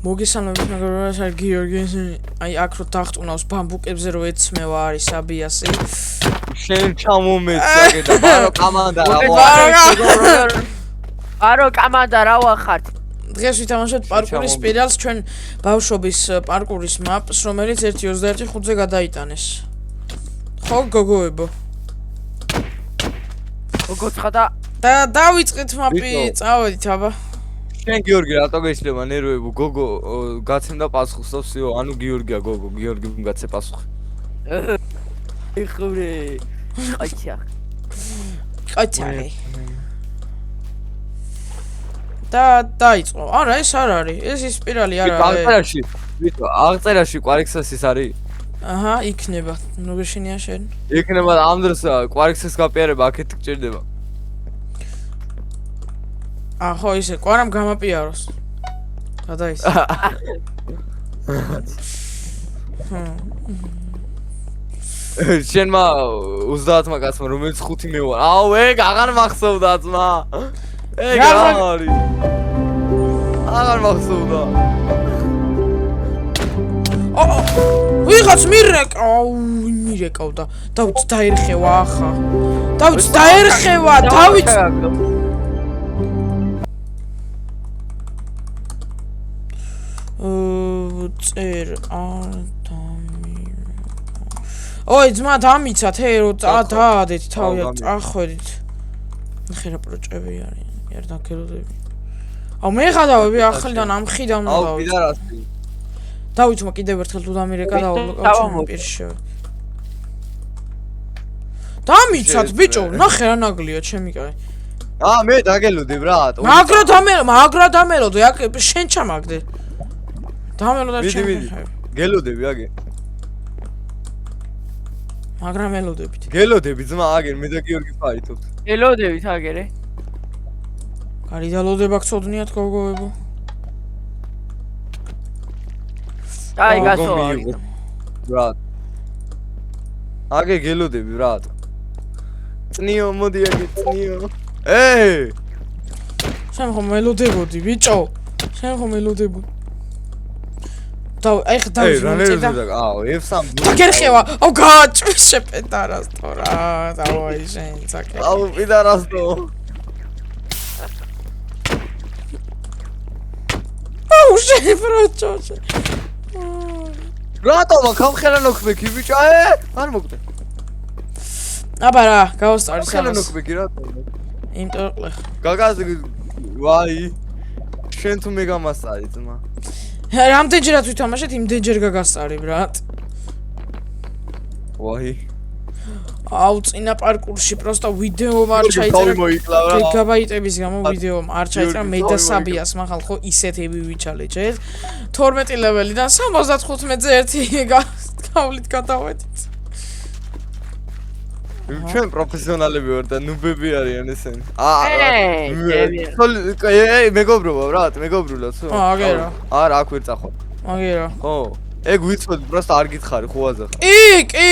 მოგესალმებით მეგობრებო, ეს არის გიორგი. აი აქ რო დახტუნავს ბამბუკებზე რო ეცმევა არის აბიასი. შენ ჩამომეცაკე და ბარო კამანდა რა ბარო კამანდა რა ვახართ. დღეს ვითამაშოთ პარკურის სპირალს ჩვენ ბავშვობის პარკურის მაპს, რომელიც 1.21.5-ზე გადაიტანეს. ხო გოგოებო. გოგოცხა და დავიწყეთ მაპი, წავედით აბა. შენ გიორგი რატო გეშლება ნერვებო გოგო გაცემდა პასუხს და всё ანუ გიორგია გოგო გიორგი მგაცე პასუხი იხურე ყაჩა ყაჩარი დაიწყო არა ეს არ არის ეს ის სპირალი არ არის აღწერაში ვიტო აღწერაში კვარიქსას ის არის აჰა იქნება ნუ გეშინია შენ იქნება ამ დროს კვარიქსას გაპიარება აქეთ გჭირდება ახო ისე კვარამ გამაპიაროს გადაის შენმა 30-მა კაცმა რომელიც 5 მევა აუ ეგ აღარ მახსოვდა ძმა ეგ რა არის აღარ მახსოვდა ვიღაც მირეკავდა დავიც დაერხევა ახლა დავიც დაერხევა დავიც წერ ოი ძმა დამიცა თერო დაადეთ თავი ახვედით ნახე რა პროჭები არიან ერთა გელოდები აუ მე ხადავები ახლიდან ამ ხიდან აუ პიდარასი დავიცმა კიდევ ერთხელ თუ დამირეკა და აუჩემ პირში დამიცათ ბიჭო ნახე რა ნაგლია ჩემი კაი მე დაგელოდებ რა მაგრა დამელოდე აქ შენ ჩამაგდე დამელოდა ჩემ გელოდები აგე მაგრამ ელოდებით გელოდები ძმა აგერ მე და გიორგი ფაითობთ ელოდებით აგერე კარი დალოდება გწოდნიათ გოგოებო აი გასო ბრატ აგე გელოდები ბრატ წნიო მოდი აგე წნიო შენ ხომ ელოდებოდი ბიჭო შენ ხომ ელოდებოდი აი ხა დავიწყე აუ F3 დაგერხევა აუ გააჭვის შეპედარას თორა დავაი შენ წაკე აუ პიდარასო აუ შენ ბროჭო რატომ ხამხელა ნოქმექი ბიჭო არ მოგდე აბა რა გავასწარი ხამხელა ნოქმექი რატომ ინტერლე გაგაზი ვაი შენ თუ მე გამასწარი ძმა რამდენჯერაც ვითამაშეთ იმდენჯერ გაგასწარი ბრატ ვაი აუ წინა პარკურში პროსტა ვიდეო არ ჩაიწერა გიგაბაიტების გამო ვიდეო არ ჩაიწერა მე და საბიას მახალ ხო ისეთები ვიჩალეჭეთ 12 ლეველიდან 75-ზე ერთი გავლით გადავედით ჩვენ პროფესიონალები ვარ და ნუბები არიან ესენი მეგობრობა ბრატ მეგობრულად ხო აგერა არა აქ ვერ წახვალ აგერა ხო ეგ ვიცოდი პროსტა არ გითხარი ხო აზახ კი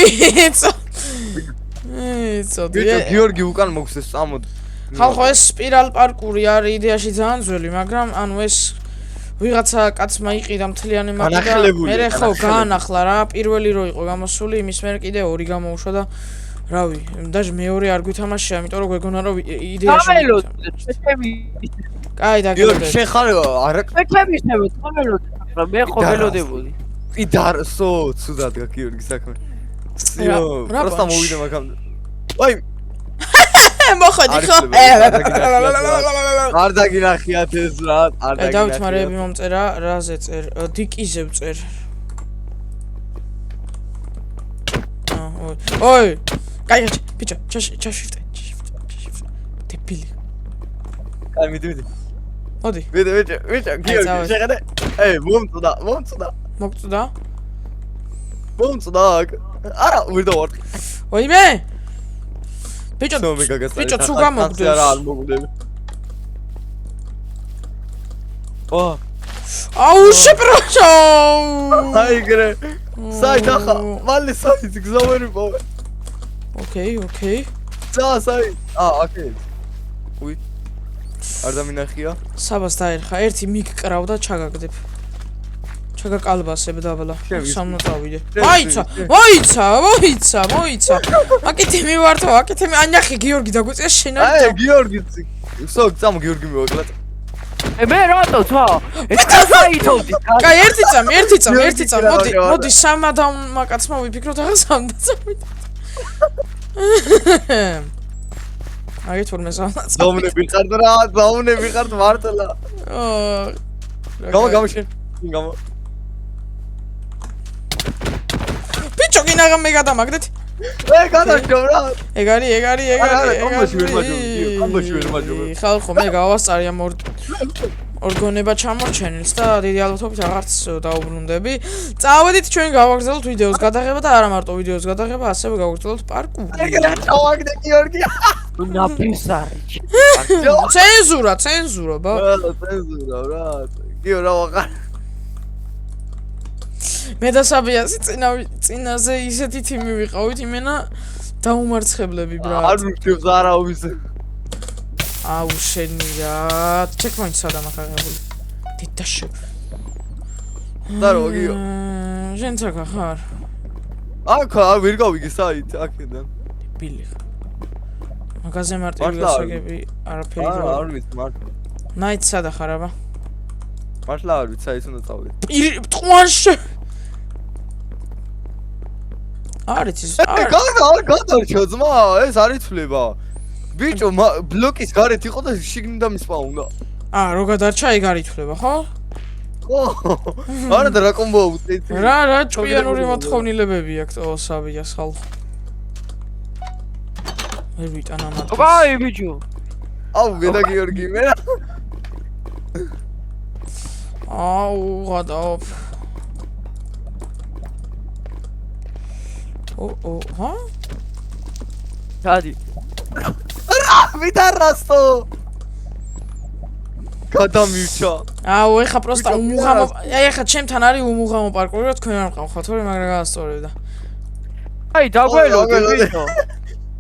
ბიჭო გიორგი უკან მოგცეს წამოდ ხალხო ეს სპირალ პარკური არის იდეაში ძალიან ძველი მაგრამ ანუ ეს ვიღაცა კაცმა იყიდა მთლიანი მაპი და მე ხო გაანახლა რა პირველი რო იყო გამოსული იმის მერე კიდე ორი გამოუშვა და რავი даже მეორე არ გვითამაშია იმიტომ რომ გვეგონა რომ იდეაში კაი და გიორგი შენ ხარ არა მექებისებო თამელოდი მე ხო ველოდებოდი პიდარსო ცუდად გა გიორგი საქმე პროსტა მოვიდე მაგამდე ვაი მოხდი ხო არ დაგინახიათ ეს რა არ დაგინახიათ დავით მარები მომწერა რაზე წერ დიკიზე წერ ოი კაი ბიჭო ჩაშიფტე დებილი კაი მიდი მოდი ბიჭო გიორგი შეხედე მომწდა არა ვიდავარ ოი მე ბიჭო თუ გამოგდეს არა არ მოგდები აუ შეპროჩო აიგრე საიტახა მალე საიტ გზავერი პოვე ოკეი საი აკეთ უი არ დამინახია საბას დაერხა ერთი მიგკრავ და ჩაგაგდებ ჩაგაკალბასებ დაბლა. შევი. სამნო წავიდე. შევი, მოიცა, შევი. მოიცა. აკეთე მივართო, აკეთე ანახი გიორგი დაგვიწია შენ არ აი გიორგიც. სო, წამ გიორგი მოვაკლათ. მე რატო თვა? ეს გაითოვდი. კაი, ერთი წამ. გიორგი, მოდი სამადამმა კაცმა ვიფიქროთ ახლა სამადამით. აი თორმე სამადამ. ზაუნები ხართ რა, ზაუნები ხართ მართლა. გამო შენ. გამო. ბიჭო გინაღა მე გადამაგდეთ. გადაშო რა. ეგ არის. კომბოში ვერ მაჯობ. ხალხო მე გავასწარი ამ ორგონება ჩამორჩენილს და დიდი ალბათობით აღარც დაუბრუნდები. წავედით ჩვენ გავაგრძელოთ ვიდეოს გადაღება და არა მარტო ვიდეოს გადაღება, ასევე გავაგრძელოთ პარკური. ეგრე ჩავაგდე გიორგი. ნაფისარი. ცენზურა ბა. ცენზურა რა. გიო რა ვაყარ. მე და საბიასი წინაზე ისეთი თიმი ვიყავით იმენა დაუმარცხებლები ბრატ. არ ვიქნებს არავის. აუ შენი რა. ჩეკპოინტ სადამ ახაღებული. დედაშო. და რო გიო. შენ ცაკა ხარ? აქ ვერ გავიგე საით აქედან. ბილი. მაგაზე მარტივი გასაგები არაფერი არ ვიცი მართლა. ნაით სადა ხარ აბა? მართლა არ ვიცი საით უნდა წავიდე. ტყვანში. არიცის გადარჩა ძმა, ეს არ იცვლება. ბიჭო, ბლოკის გარეთ იყო და შიგნით დამისპაუნდა. რო გადარჩა ეგ არ ითვლება, ხო? ხო. არა და რა კომბოა უწეიცი. რა ჭკვიანური მოთხოვნილებები აქვს ოსაბიას ხალხო. ვერ ვიტან ამათ. კაი ბიჭო. აუ ვედა გიორგი მე რა. აუ გადაოფ. ჰა? დადი. ვიტარასტო. გადამივჭა. აუ ეხა პროსტა უმუღამო. აი ეხა ჩემთან არის უმუღამო პარკური რა თქვენ არ მყავხათ, თორე მაგრა გაასწორებდა. აი დაგველოდი ბიჭო.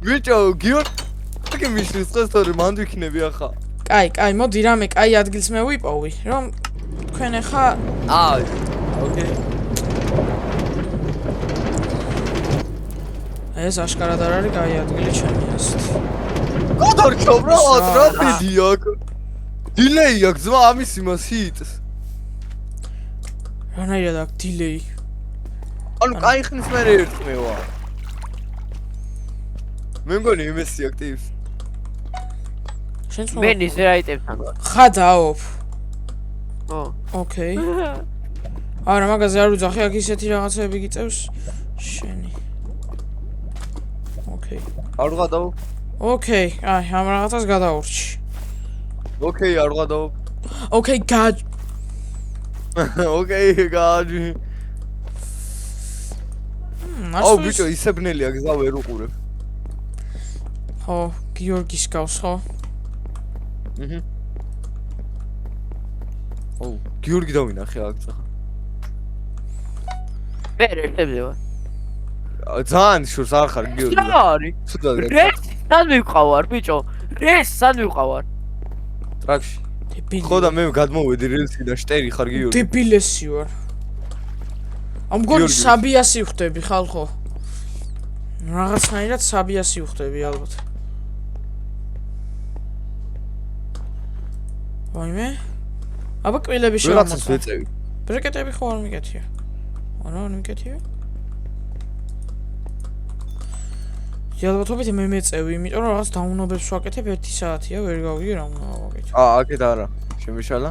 ბიჭო, გიორგი მიშლის დღეს თორე მანდ ვიქნები ახლა. კაი, მოდი რამე კაი ადგილს მე ვიპოვი, რომ თქვენ ეხა ოკეი. ეს აშკარად არ არის კაი ადგილი ჩემი ასეთ. გადარჩა რა ფიდი აქ. დილეი აქვს ძმა ამის იმას ჰიტს. რანაირად აქვს დილეი? ანუ კაი ხნის მერე ერთმევა. მე მგონი იმესი აქტივს. შენ სხვა მე ნის რა იტებთან. ხადაოფ. ო. ოკეი. არა მაგაზე არ ვიძახი, აქ ისეთი რაღაცები გიწევს შენი. ოკეი. არ ვღადავ. ოკეი, აი ამ რაღაცას გადაურჩი. ოკეი, არ ვღადავ. ოკეი, ოკეი, გაჯი. აუ ბიჭო, ისე ბნელია გზა ვერ უყურებ. ხო, გიორგის გავს ხო? აუ, გიორგი დავინახე აქ წახა. მე ერთებზე ვარ. ძალიან შორს არ ხარ გიორგი. რა არის? ცუდად რეს სად მივყავარ ბიჭო? რეს სად მივყავარ? ტრაქში. დებილი. ხო და მე გადმოვედი რელსიდან შტერი ხარ გიორგი. დებილესი ვარ. ამ გონი საბიასი ხვდები ხალხო. რაღაცნაირად საბიასი ხვდები ალბათ. ვაიმე? აბა კვილები რაღაცას შემოწა. ვეწევი. ბრეკეტები ხო არ მიგეთია? არა, არ მიგეთია? ალბათობით მე მეწევი, იმიტომ რომ რაღაც დაუნობებს ვაკეთებ 1 საათია, ვერ გავიგე რა უნდა ვაკეთო. აქეთ არა. შემიშალა.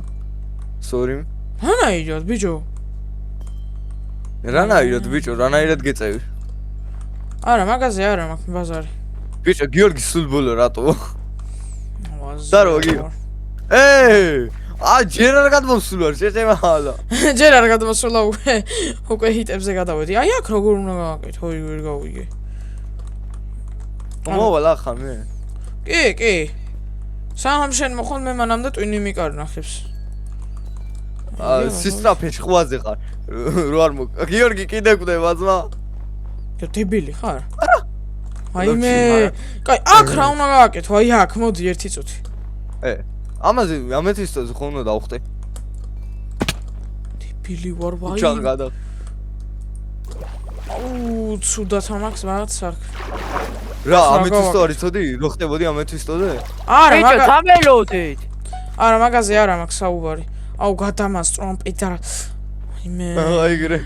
სორი. რანაირად, ბიჭო? რანაირად ბიჭო, რანაირად გეწევი. არა, მაგაზე არა, მაქვს ბაზარი. ბიჭო, გიორგი სულ ბოლო რატო? და რო გიო. ჯერ არ გადმოსულ ვარ, შეჭემალა. ჯერ არ გადმოსულა უკვე ჰიტებზე გადავედი. აი აქ როგორ უნდა გავაკეთო, ვერ გავიგე. მოვალ ახლა მე. კი. სამ შენ მოხონ მე მანამდე ტვინი მიკარნახებს. სისტრაფეში ხვაზე ხარ. რო არ მო. გიორგი კიდე გვდება ძმა. დებილი ხარ? აი მე. კაი, აქ რა უნდა გავაკეთო? აი აქ, მოდი ერთი წუთი. ამაზე ამეთისტოზე ხო უნდა დავხტე. დებილი ვარ ვაი. ჩაღადა. აუ, ცუდად ამაქვს რაღაც აქ. რა, ამეთვისტო არის ცოდი? რო ხდებოდი ამეთვისტოდე? არა, ბიჭო, დამელოდეთ. არა, მაგაზე არა მაქვს საუბარი. აუ, გადამასწრო ამ პედარა. იმე. აიგრე.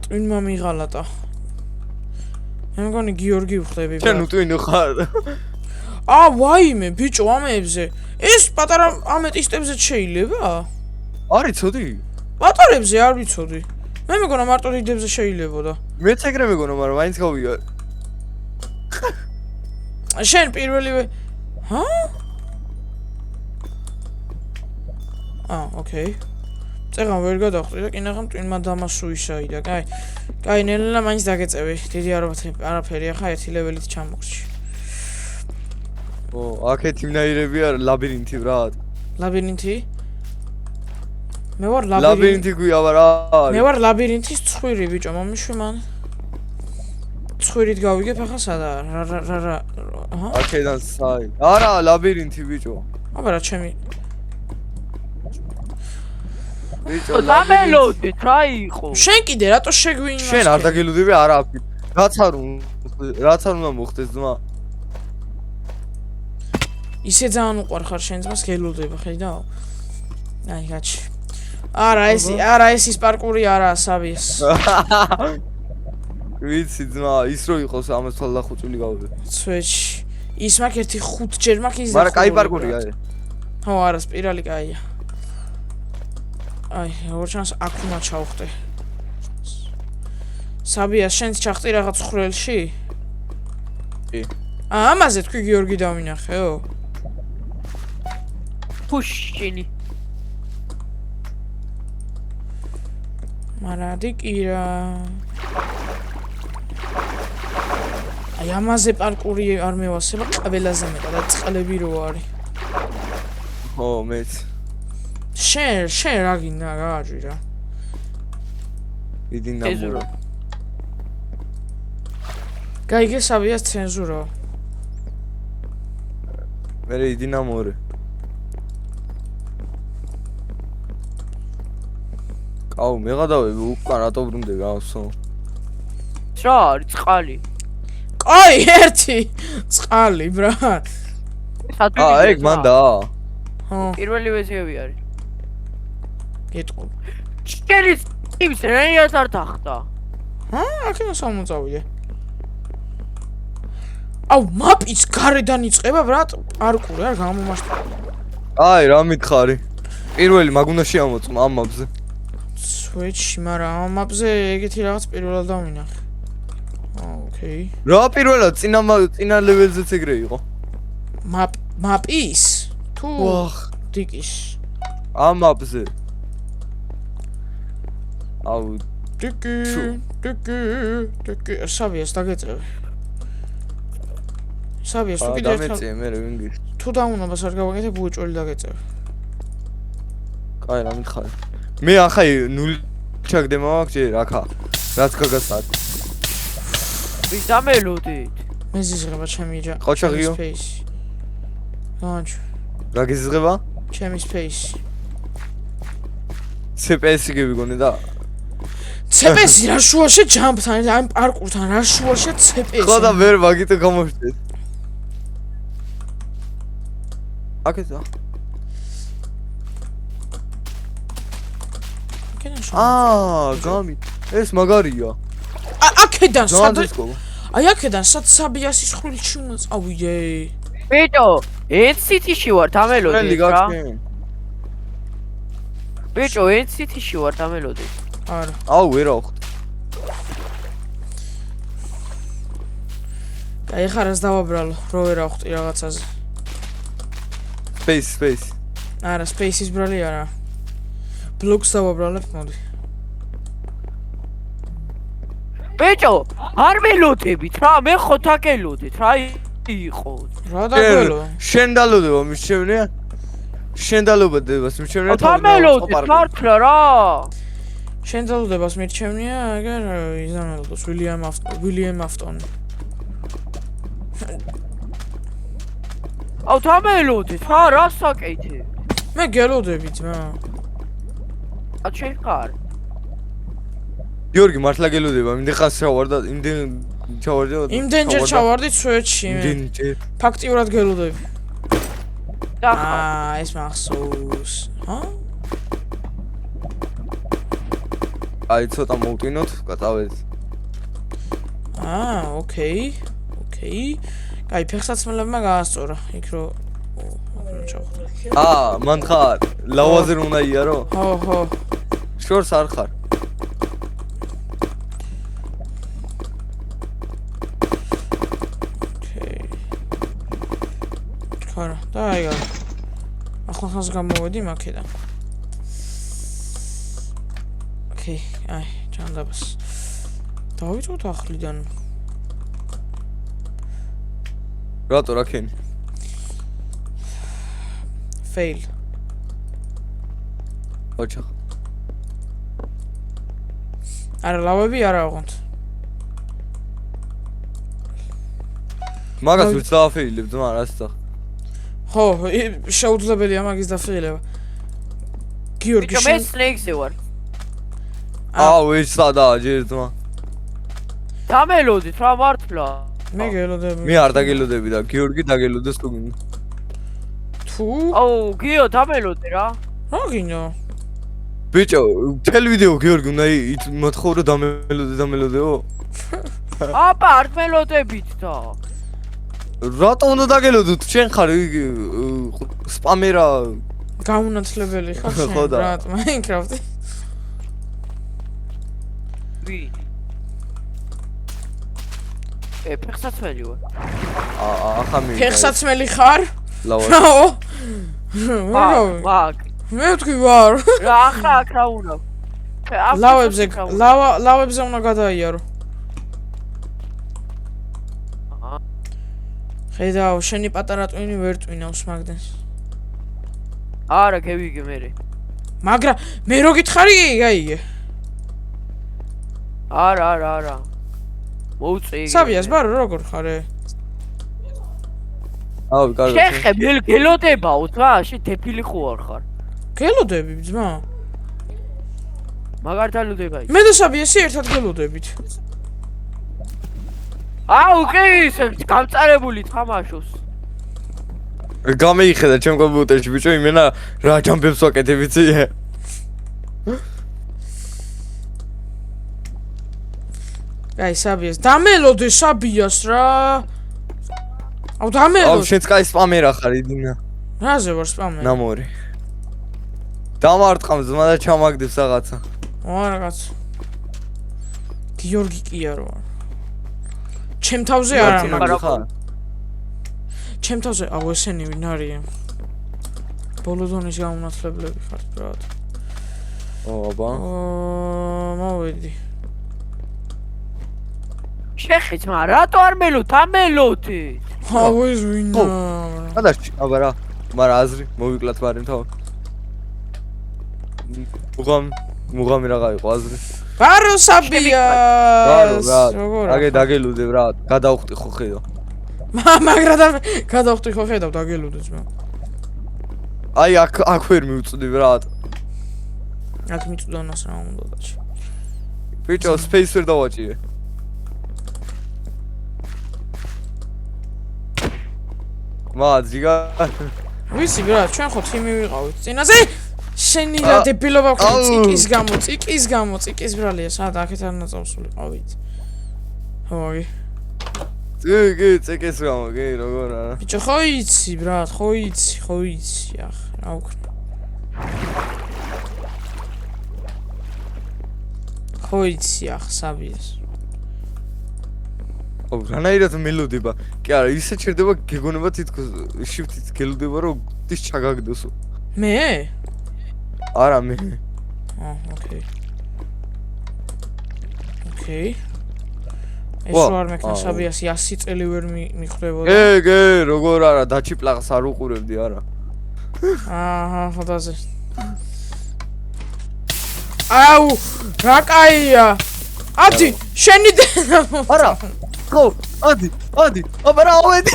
ტვინმა მიღალატა. მე მგონი გიორგი ვხდები. შენ უტვინო ხარ. ვაიმე, ბიჭო, ამებზე. ეს პატარა ამეტისტებზე შეიძლება? არის ცოდი? პატარებზე არ ვიცოდი. მე მეგონა მარტო დიდებზე შეიძლებოდა. მეც ეგრე მეგონა, მაგრამ მაინც გავიგე. შენ პირველივე ჰა? ოკეი. წეგან ვერ გადავხდი და კინაღამ ტვინმა დამასუისაი და კაი. კაი, ნელა მაინც დაგეწევი. დიდი არაფერი, ახლა ერთი ლეველით ჩამოგრჩი. აქეთ იმნაირები არ ლაბირინთი ბრატ. ლაბირინთი? მე ვარ ლაბირინთი გვია რა არის? მე ვარ ლაბირინთის ცხვირი ბიჭო, მომიშვი მან. ცხვირით გავიგებ ახლა სადა? რა. აჰა. აქედან საი. არა, ლაბირინთი ბიჭო. აბა რა ჩემი ბიჭო, დამელოდეთ, რა იყო? შენ კიდე რატო შეგვინმას? შენ არ დაგელუდები არა აქ. რაც არ უნდა მოხდეს ძმა. ისე ძალიან უყვარ ხარ შენ ძმას გელუდება, ხედავ? აი, გაჩი. არა, ეს ის პარკური არა, სავიეს. ვიცი ძმა, ის რო იყოს ამას თვალახუწული გავდე. ცვეჩი. ის მაგ ერთი 5 ჯერ მაგ ის მაგრამ კაი პარკურია. ხო, არა, სპირალი კაია. აი, როგორ ჩანს აქ უნდა ჩავხტე. საბიას შენ ჩახტი რაღაც ხრელში? კი. ამაზე თქვი გიორგი დავინახეო? ფუშინი. მარადი კირა. აი ამაზე პარკური არ მევასება ყველაზე მეტად და წყლები რო არის. ხო, მეც. შენ რა გინდა გააჭი რა. დიდი ნამურა. გაიგე საბიას ცენზურა. მე დიდი ნამურა. აუ, მე გადავები უკან რატო ბრუნდები ავსო. რა არის წყალი? კაი, ერთი წყალი ბრა. ეგ მანდა. ხო, პირველი ვეზიები არის. გეტყვი. შერის იმს რეიას არ თახტა. აქენა სამოწავიდე. აუ, მაპის გარედან იწყება ბრატ, პარკური არ გამომაშტა. აი, რა მითხარი? პირველი მაგ უნდა შეამოწმა ამ მაპზე. სვეჩი, მაგრამ ამ მაპზე ეგეთი რაღაც პირველად დავინახე. ოკეი. რა პირველად წინა ლეველზეც ეგრე იყო. მაპის? თუ ვახ, დიკის. ამ მაპზე. აუ, დიკი. საბიას დაგეწევი. საბიას თუ კიდე ერთხელ დამეწე მე რა ვინგი. თუ დაუნობას არ გავაკეთებ უეჭველი დაგეწევი. კაი, რა მითხარი? მე ახლა 0 ჩაგდემა მაქვს ჯერ ახლა. რაც გაგასად. ვის დამელოდეთ? მე ზიზღება ჩემი ჯა. ყოჩაღიო. ლანჩ. რა გიზღება? ჩემი სპეისი. CPS-ი გიგონე და CPS-ი რა შუაშე ჯამპთან, ამ პარკურთან რა შუაშე CPS-ი. ხო და ვერ მაგიტო გამოშვიდეთ. აკეთა. გამი. ეს მაგარია. აქედან სად ზანდისკო. აი აქედან სად საბიასის ხვრილში უნდა წავიდე. ბიჭო, NCT-ში ვარ, დამელოდეთ რა. ბიჭო, NCT-ში ვარ, დამელოდეთ. არა. აუ, ვერა ვხდ. აი ხარ რას დავაბრალო, რო ვერა ვხდი რაღაცაზე. Space. არა, space-ის ბრალი არა. Blocks დავაბრალებ, მოდი. ბიჭო, არ მელოდებით რა, მე ხო თაკელოდეთ, რა იყო? რა დაგველო? შენ დალოდება მისჩევნია? შენ დალოდებას მისჩევნია? თამელოდეთ, მართლა რა. შენ დალოდებას მირჩევნია, აგერ იზამელოდოს William Afton. აუ თამელოდეთ, რა საკეთე? მე გელოდებით, რა. კაცი ხარ? გიორგი მართლა გელოდება, იმდენ ხანს ჩავარდა, იმდენჯერ ჩავარდით სვეტში. იმდენჯერ. ფაქტიურად გელოდები. და ეს მახსოვს. აი ცოტა მოვტვინოთ, გადავედით. ოკეი. კაი, ფეხსაცმელებმა გაასწორა, იქ რო ჩავხდა. მან ხარ, ლავაზე რომ უნდა იარო? ხო. შორს არ ხარ. ხარა, დაიგა. ახლა ხანს გამოვედი მაქედან. ოკეი, აი, ჯანდაბას. დავიწყოთ ახლიდან. რატო რა ქენი? fail. ოჩა. არა, ლავები არა აღვnt. მაგას ვიც დააფეილებ ძმა, რას და? ხო, შეუძლებელია მაგის დაფეილება. გიორგი მე სნეიქსი ვარ. ეს სადაა ჯერ ძმა. დამელოდით რა მართლა. მე გელოდები. მე არ დაგელოდები და გიორგი დაგელოდეს თუ გინდა. გიო დამელოდი რა. რა გინდა? ბიჭო, თელ ვიდეო გიორგი უნდა მოთხოვრო დამელოდეო. აბა არ მელოდებით და. რატო უნდა დაგელოდოთ? შენ ხარ სპამერა. გაუნათლებელი ხარ შენ, ბრატ, Minecraft-ი. ფეხსაცმელი ვარ. ახლა მე. ფეხსაცმელი ხარ? ლავა. მაგ. მე ვთქვი ვარ. რა ახლა აქ რა უნდა? ლავებზე უნდა გადაიარო. ხედავ, შენი პატარა ტვინი ვერ ტვინავს მაგდენს. არა, გევიგე მე. მაგრამ მე რო გითხარი გაიგე. არა. მოუწე. საბიას ბარო როგორ ხარ? კარგი. შეხე გელოდებაო ძმა, შენ თეფილი ხო არ ხარ? გელოდები ძმა? მაგართან ლოდება ის. მე და საბიასი ერთად გელოდებით. კი, გამწარებული თამაშობს. გამეიხედა ჩემ კომპიუტერში ბიჭო, იმენა რა ჯამპებს ვაკეთებ იცი? აი საბიას, დამელოდე საბიას რა. დამელოდე. შენც კაი სპამერა ხარ იდინა. რაზე ვარ სპამერი? ნამორი. დამარტყამ ძმა და ჩამაგდებს რაღაცა. არა კაც. გიორგი კი არ ვარ. ჩემ თავზე არა მაგრამ. ჩემ თავზე, ესენი ვინ არიან? ბოლოდონის გაუნათლებლები ხართ, ბრატ. აბა. მოვედი. შეხე ძმა, რატო არ ამელოდი? ეს ვინა? გადაშჩი, აბა რა. მაგრამ აზრი მოვიკლათ ბარემ თავ. მუღამი რაღა იყო აზრი. ბარო საბიას. როგორ? აგე დაგელუდებ რა, გადავხტი ხო ხედავ. მაგრამ გადავხტი ხო ხედავ, დაგელუდე ძმა. აი აქ ვერ მივწვდი რა. აქ მიწვდანას რა უნდა დაჭი. ბიჭო, space ვერ დავაჭირე. მაძიგა. ვიცი რა, ჩვენ ხო თიმი ვიყავით. წინაზე შენი რა დებილობა ვქნა წიკის ბრალია, სად აქეთ არ ნაწავსულიყავით. ჰოი. წიკის გამო, როგორ არა. ბიჭო, ხო იცი, ბრატ, ხო იცი, ახ, რა ვქნა. ხო იცი, ახ, საბიას. რანაირად მელოდება. კი არა, ისე ჩერდება გეგონება თითქოს shift-ით გელოდება რომ ის ჩაგაგდოსო. მე? არა მე. ოკეი. ეს არ მექნა საბიას 100 წელი ვერ მიხვდებოდა. როგორ არა, დაჩიპლაღს არ უყურებდი არა. ხოდაზე. რა კაია. ადი, შენი არა. ხო, ადი, აბა რა ავედი.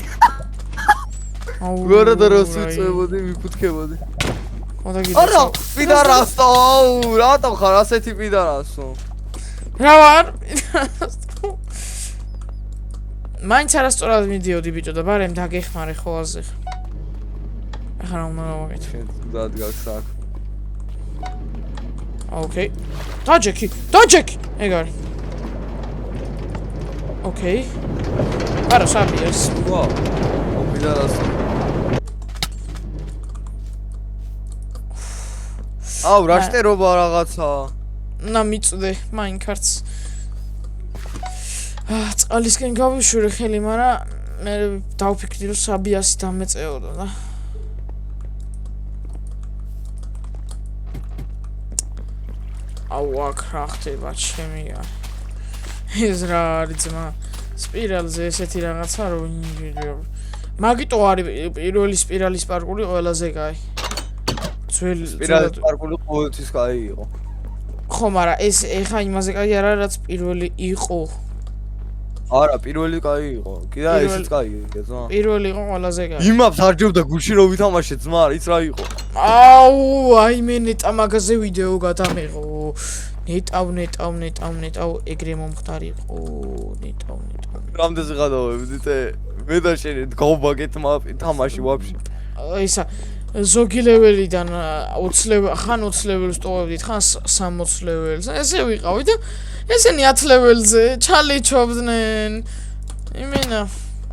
გორა და როს უწევოდი, მიფუთქებოდი. ხოდა გიდე. არა, პიდარასო, რატომ ხარ ასეთი პიდარასო? რა ვარ? მაინც არასწორად მიდიოდი ბიჭო და ბარემ დაგეხმარე ხოლაზე. ახლა რა უნდა გავაკეთო? შენ დადგას აქ. ოკეი. დაჯექი. ეგ არის. ოკეი. არა, საბიეს. ვაუ. პიდარასო. აუ, რა შტერობა რაღაცა. და მიწვდე მაინკარტს. წყალისკენ გავიშვირე ხელი, მაგრამ მე დავფიქრდი რომ საბიასი დამეწეოდა და აუ აქ რა ხდება ჩემი ეს რა არის ძმა სპირალზე ესეთი რაღაცა რომ მაგიტო არის პირველი სპირალის პარკური ყველაზე კაი ძველი სპირალის პარკური ყოველთვის კაი იყო ხო მაგრამ ეს ეხა იმაზე კაი არ არის რაც პირველი იყო არა პირველი კაი იყო კიდე ესეც კაი იყო პირველი იყო ყველაზე კაი იმავს არჯობდა გულში რომ ვითამაშე ძმა ის რა იყო აუ აი მე ნეტა მაგაზე ვიდეო გადამეღო ნეტავ ეგრე მომხდარიყო ნეტავ რამდენზე გადავებდით მე და შენ გავბაგეთ თამაში ვაფშე ისა ზოგი ლეველიდან 20 ლეველი ხან 20 ლეველს ტოვებდით ხან 60 ლეველს ესე ვიყავით და ესენი 10 ლეველზე ჩალიჩობდნენ იმენა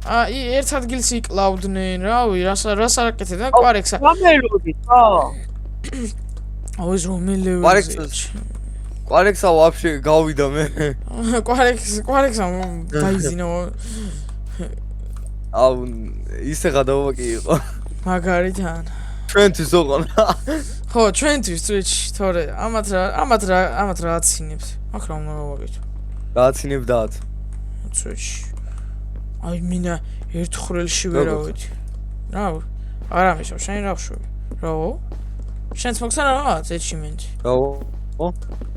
აი ერთ ადგილს იკლავდნენ რავი რას არაკეთებდნენ კვარექსა გამელოდით ხო აუ ეს რომელი ლეველი კვარექსა ვაფშე გავიდა მე კვარექსა დაიზინა აუ ისე გადავაკი იყო მაგარიდან ჩვენთვის ოღონ ხო ჩვენთვის twitch თორე ამათ რა აცინებს აქ რა უნდა გავაკეთო გააცინებ დათ twitch აი მინა ერთ ხრელში ვერავით რა არა მიშო შენ რა ვშვი რაო შენც მოგცან რაღაც ეჩიმენტი რაო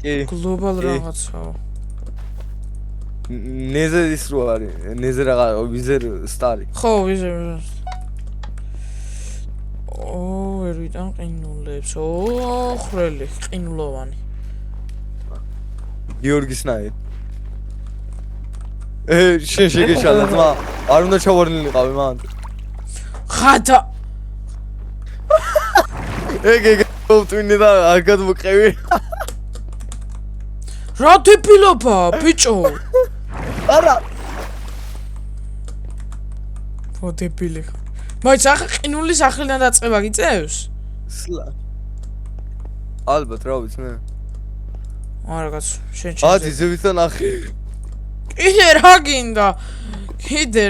კი გლობალ რაღაცაო ნეზერ ის რო არის ნეზერ რაღაც ვიზერ სტარი ხო ვიზერ ვერვიდან ყინულებს ხრელი ყინულოვანი გიორგისნაი შენ შეგეშალა ძმა არ უნდა ჩავარნილიყავი მან ხათა ეგ თვინე და არ გადმოყევი რა დეპილობა ბიჭო არა ხო დეპილი ხარ მაინც ახლა ყინულის ახლიდან დაწყება გიწევს ალბათ რა ვიცი მე არა კაც შენ ადი ზევიდან ახი კიდე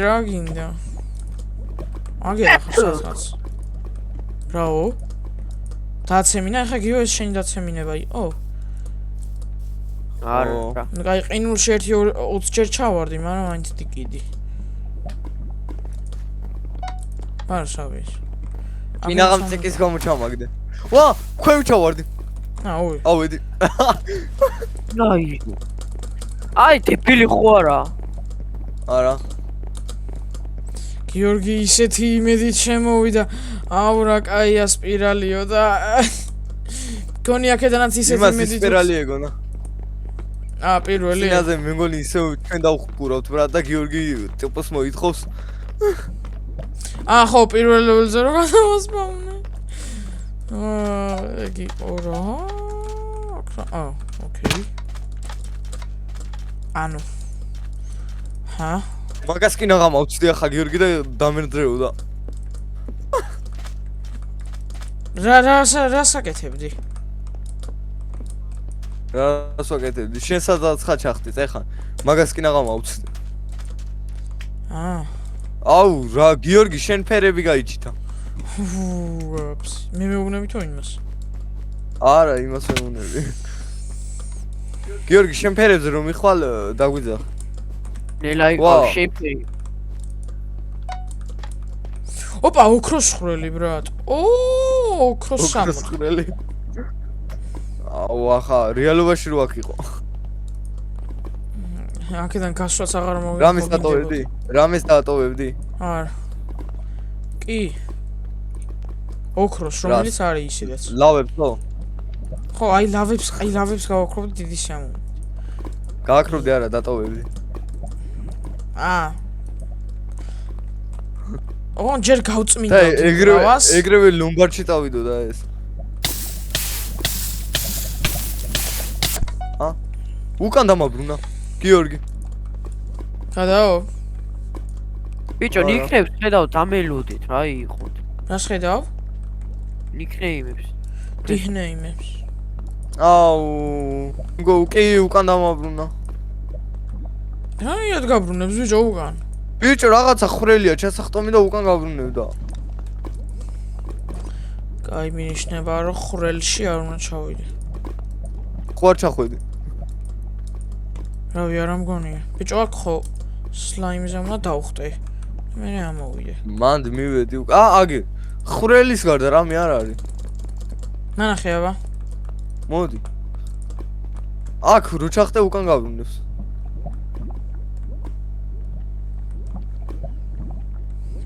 რა გინდა აგერა ხარ სადაც რაო დაცემინა ახლა გიო ეს შენი დაცემინება იყო არა აი ყინულში 20 ჯერ ჩავარდი მაგრამ მაინც დიკიდი პარსავის ინაღამ ცეკის გამოჩამაგდე ვა ქვევ ჩავარდი ავედი აი დეპილი ხო არა გიორგი ისეთი იმედით შემოვიდა აუ რა კაია სპირალიო და გონი აქედანაც ისეთი იმედით სპირალი ეგონა პირველი სინაზე მე მგონი ისე ჩვენ დავხურავთ ბრატ და გიორგი ტიპოს მოითხოვს ხო პირველ ლეველზე რო გადავასპავნე ეგ იყო რა ოკეი ანუ მაგას კი ნაღამ ავწდი ახლა გიორგი და დამერდრეოდა რა საკეთებდი რას ვაკეთებდი შენ სადაც ხარ ჩახტით ეხლა მაგას კი ნაღამ ავწდი აუ რა გიორგი შენ ფერები გაიჩიტა მე მეუბნები თუ იმას არა იმას მეუბნები გიორგი შენ ფერებზე რომ მიხვალ დაგვიძახ ნელა იყო შეიფი ოპა ოქროს ხრელი ბრატ ოქროს ხრელი აუ ახლა რეალობაში რო აქ იყო აქედან გასვლაც აღარ მოგიგო რამეს დატოვებდი არა კი ოქროს, რომელიც არის ისედაც. ლავებს ხო? ხო, აი ლავებს გავაქრობდი დიდი სიამოვნებით. გააქრობდი არა დატოვებდი. ოღონ ჯერ გავწმინდავდი გრავას. ეგრევე ლომბარდში წავიდო და ეს. უკან დამაბრუნა. გიორგი. გადაო. ბიჭო, ნიკნეიმს ხედავ დამელოდეთ რა იყოთ. რას ხედავ? ნიკნეიმებს. ნიკნეიმებს. კი უკან დამაბრუნა. რაიად გაბრუნებს ბიჭო უკან? ბიჭო რაღაცა ხრელია ჩასახტომი და უკან გაბრუნებდა. კაი მინიშნება რომ ხრელში არ უნდა ჩავიდე. ხო არ ჩახვედი. რავი არ ამგონია. ბიჭო აქ ხო სლაიმზე უნდა დავხტე. მე ამოვიდე. მანდ მივედი უკან. აგი ხრელის გარდა რამე არ არის. ნანახე აბა. მოდი. აქ რო ჩახტე უკან გაბრუნებს.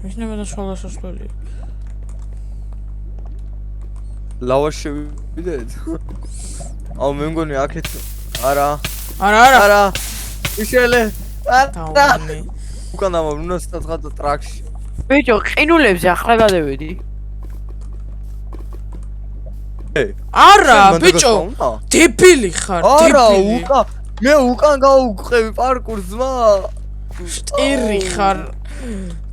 მისნება და სვალასასვლელი. ლავაში შევიდეთ. მე მგონი აქეთ არა. არა. იშელე. დავამე. უკან დამაბრუნა სადღაც ტრაქში. ბიჭო, ყინულებზე ახლა გადავედი. არა, ბიჭო. დებილი ხარ, დებილი. არა, მე უკან გავუყევი პარკურს ძმა. შტირი ხარ.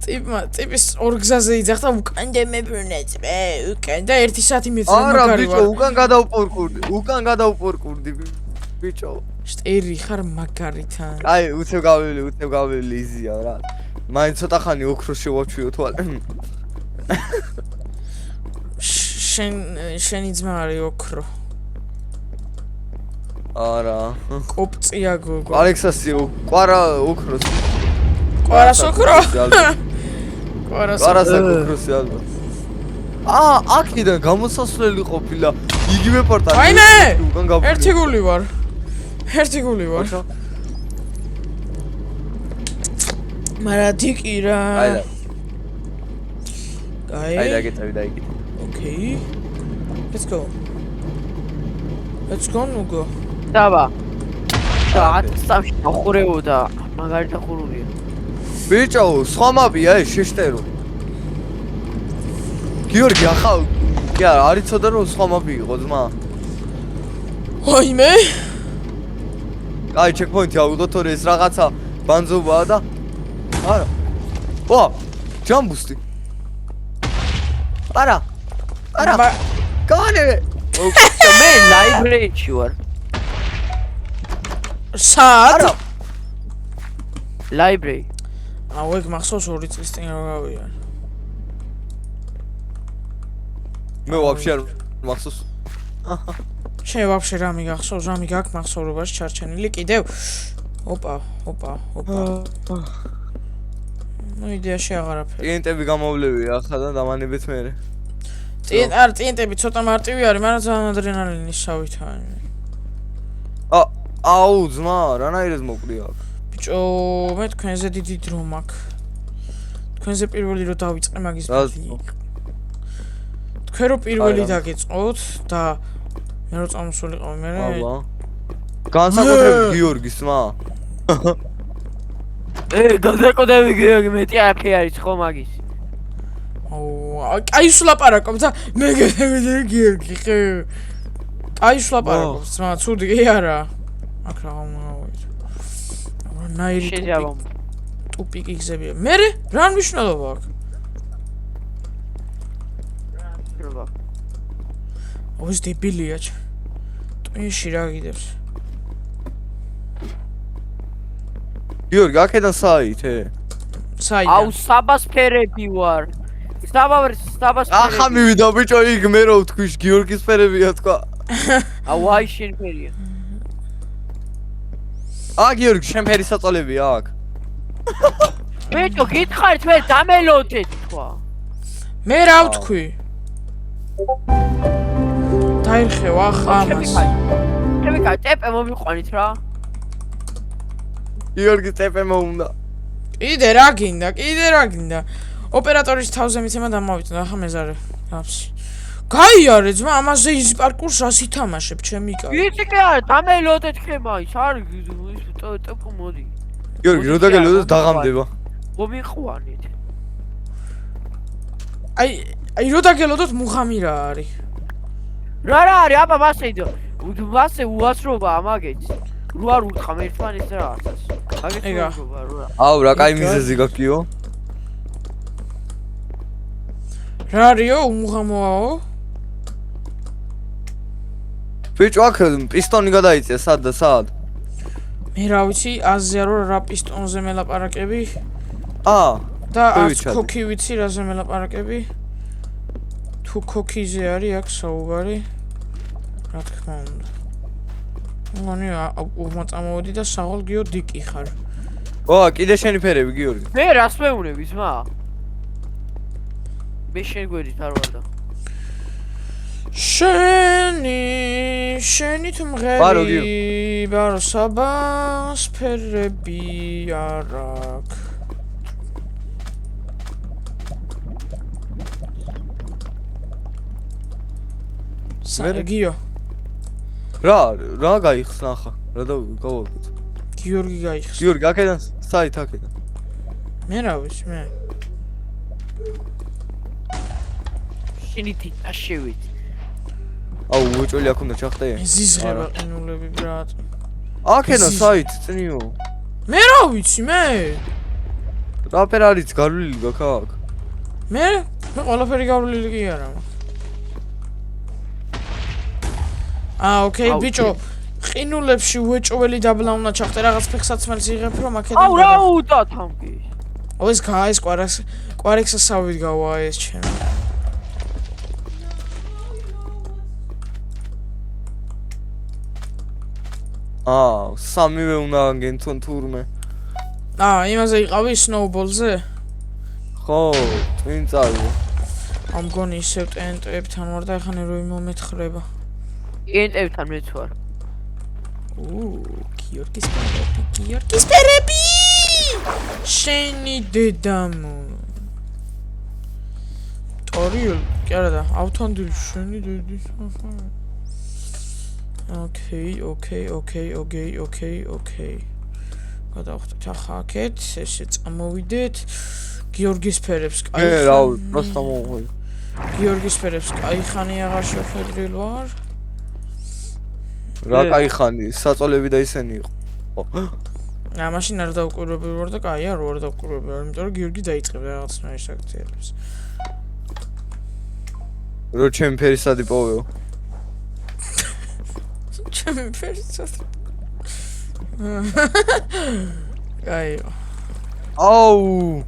ტიპის ორ გზაზე იძახდა უკან დამებრუნეთ მე უკან და 1 საათი მეწე მაგარი ვარ. არა ბიჭო, უკან გადავპორკურდი ბიჭო. შტირი ხარ მაგარითან. აი, უცებ გავივლი იზია რა. მაინც ცოტა ხანი ოქროს შევაჩვიო თვალე. შენი ძმა არის ოქრო. არა. კოპწია გოგო. ალექსასიო, ყვარა ოქროს. ყვარას ოქრო? ყვარას ოქროსი ალბათ. აქედან გამოსასვლელი ყოფილა. იგივე პორტალი. აიმე! ერთი გული ვარ. მარა დიკი რა. აი დაგეწევი და იგი. Okay. Let's go. Nugo. Dava. Sam ხურეოდა, მაგარითა ხურულია. ბიჭო, სხვა მაპია ეს შეშტერო. გიორგი, ახლა კი არა, არიცოდა რომ სხვა მაპი იყო ძმა. აიმე? აი, ჩეკპოინტი ავიღო, თორე ეს რაღაცა ბანძობაა და არა. ჯამბუსტი. არა. განე. მე ლაიბრერიაში ვარ. სად? ლაიბრერი. ეგ მახსოვს 2 წლის წინ რა გავია. მე ვაფშე არ მახსოვს. შენ ვაფშე რა მიგახსოვს, რა მიგაქვს მახსოვრობაში ჩარჩენილი კიდევ? ოპა. ნუ იდეაში აღარაფერი. ტიენტები გამოვლევია ახლა და დამანებეთ მე. ტიენტები ცოტა მარტივი არის, მაგრამ ძალიან ადრენალინის შავით არის. ძმა, რანაირად მოკლია აქ? ბიჭო, მე თქვენზე დიდი დრო მაქვს. თქვენზე პირველი რო დავიწყე მაგის ბიძი. თქვენ რო პირველი დაგეწყოთ და მე რო წამოსულიყო მე. განსაკუთრებით გიორგის ძმა. განსაკუთრებით გიორგი მეტი აქე არის ხო მაგის? აი სულაპარაკობ და მე გიორგი ხე. აი სულაპარაკობ, ძმა, ცუდი კი არა. აქ რა მომავიდე. ნაირი ტუპიკი გზებია. მე რა მნიშვნელობა აქვს? ოს დებილია. ტვინში რა გიდებს? გიორგი, აქედან საითე? აუ, საბასფერები ვარ. საბასფერები. ახლა მივიდა ბიჭო, იქ მე რო ვთქვი, გიორგის ფერებია თქვა. აუ, აი შენ ფერია. გიორგი, შენ ფერი საწოლებია აქ. ბიჭო, გითხარით მე დამელოდეთ თქვა. მე რა ვთქვი? დაიხევ ახლა ამას. ჩემი ტეპე მომიყვანით რა. გიორგი ტეპე მოუნდა. კიდე რა გინდა? ოპერატორის თავზე მიცემა დამავიწყდა, ახლა მეზარე. აფსი. გაიარე ძმა, ამაზე ის პარკურს რას ითამაშებ, ჩემი კაცი? ვიცი კი არა, დამელოდე თქვენ მაინც, არ ტოპ მოდი. გიორგი, რო დაგელოდოთ დაღამდება. მომიყვანით. აი რო დაგელოდოთ მუღამი რა არის? რა არის, აბა მასე უასრობა ამაგეც. რო არ უთხრა ერთმანეთს რაღაცას. მაგეც უასრობა რა. აუ, რა კაი მიზეზი გაქვიო? რა არისო, უმუღამოაო? ბიჭო, აქ პისტონი გადაიწია, სად და სად? მე რა ვიცი, აზია რა პისტონზე მელაპარაკები? და არც ქოქი ვიცი რაზე მელაპარაკები? თუ ქოქიზე არის აქ საუბარი? რა თქმა უნდა. მგონი უმაწამოვედი და საღოლ გიო დიკი ხარ. კიდე შენი ფერები, გიორგი. მე რას მეუნები ძმა? მე შენ გვერდით არ ვარ და. შენი თუ მღერი ბარო საბას ფერები არ აქვს. სარგიო. რა გაიხსნა ხა? რა გავაკეთე? გიორგი გაიხსნა. გიორგი, აქედან საით აქედან. მე რა ვიცი, მე. შენი თითა შევით. აუ, უჭველი აქ უნდა ჩახტეე. ზიზღება ყინულები ბრატ. აქედან საით წნიო. მე რა ვიცი, მე. რა ფერ არის გავლილი გაქ? მე ყველაფერი გავლილი კი არა. ოკეი, ბიჭო, ყინულებში უეჭველი დაბლა უნდა ჩახტე, რაღაც ფეხსაცმელს იღებ, რომ აქედან. აუ, რა უდათ ამგი. ეს გაის კვარექსასავით გავა ეს ჩემი. სამივე უნდა გენთონ თურმე. იმაზე იყავი სნოუბოლზე? ხო, წინ წავიდე. ამ გონი ისევ ტენტებთან ვარ და ეხლა ნერო იმომეთხრება. ტენტებთან მეც ვარ. გიორგის ფერები! შენი დედამო. ტორიულ, კი არა და ავთანდილ შენი დედის. ოკეი. გადავხდეთ ახლა აქეთ, ესე წამოვიდეთ. გიორგის ფერებს კაი. რა, პროსტა მოვიდე. გიორგის ფერებს კაი ხანი აღარ შეხედრილ ვარ. რა კაი ხანი, საწოლები და ისენი იყო. მაშინ არ დავკვირვებები ვარ და კაია, რო არ დავკვირვებები ვარ, იმიტომ რომ გიორგი დაიწყებდა რაღაცნაირ საქციელებს. რო ჩემი ფერისად იპოვეო. ჩემი ფერისად. კაიო. აუ.